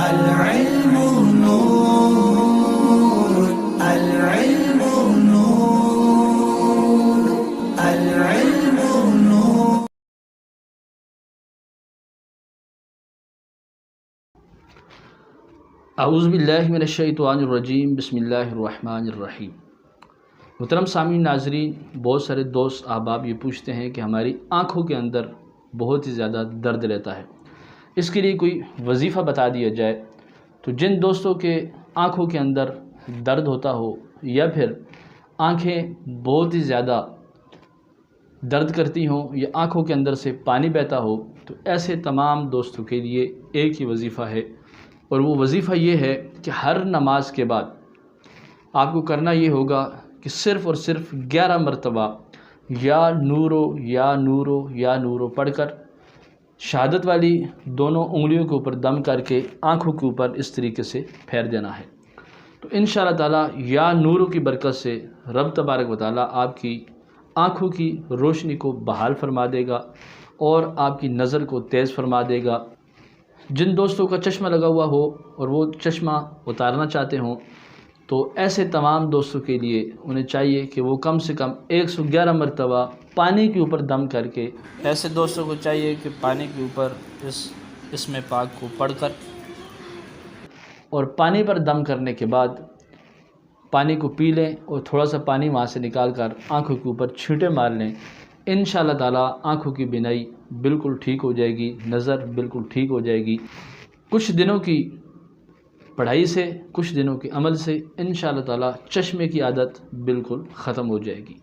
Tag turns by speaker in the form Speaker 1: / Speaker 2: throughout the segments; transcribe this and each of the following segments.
Speaker 1: العلم نور، العلم نور، العلم نور.
Speaker 2: اعوذ باللہ من الشیطان الرجیم، بسم اللہ الرحمن الرحیم. محترم سامعین ناظرین، بہت سارے دوست احباب یہ پوچھتے ہیں کہ ہماری آنکھوں کے اندر بہت ہی زیادہ درد رہتا ہے، اس کے لیے کوئی وظیفہ بتا دیا جائے. تو جن دوستوں کے آنکھوں کے اندر درد ہوتا ہو یا پھر آنکھیں بہت ہی زیادہ درد کرتی ہوں یا آنکھوں کے اندر سے پانی بہتا ہو، تو ایسے تمام دوستوں کے لیے ایک ہی وظیفہ ہے، اور وہ وظیفہ یہ ہے کہ ہر نماز کے بعد آپ کو کرنا یہ ہوگا کہ صرف اور صرف 11 مرتبہ یا نورو یا نورو یا نورو پڑھ کر شہادت والی دونوں انگلیوں کے اوپر دم کر کے آنکھوں کے اوپر اس طریقے سے پھیر دینا ہے. تو انشاءاللہ تعالیٰ یا نورو کی برکت سے رب تبارک و تعالیٰ آپ کی آنکھوں کی روشنی کو بحال فرما دے گا اور آپ کی نظر کو تیز فرما دے گا. جن دوستوں کا چشمہ لگا ہوا ہو اور وہ چشمہ اتارنا چاہتے ہوں، تو ایسے تمام دوستوں کے لیے انہیں چاہیے کہ وہ کم سے کم 111 مرتبہ پانی کے اوپر دم کر کے، ایسے دوستوں کو چاہیے کہ پانی کے اوپر اس میں پاک کو پڑھ کر اور پانی پر دم کرنے کے بعد پانی کو پی لیں اور تھوڑا سا پانی وہاں سے نکال کر آنکھوں کے اوپر چھینٹے مار لیں. انشاءاللہ تعالیٰ آنکھوں کی بینائی بالکل ٹھیک ہو جائے گی، نظر بالکل ٹھیک ہو جائے گی. کچھ دنوں کی پڑھائی سے، کچھ دنوں کے عمل سے انشاءاللہ تعالیٰ چشمے کی عادت بالکل ختم ہو جائے گی.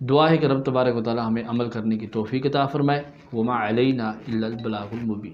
Speaker 2: دعا ہے کہ رب تبارک و تعالیٰ ہمیں عمل کرنے کی توفیق عطا فرمائے. وما علینا الا البلاغ المبین.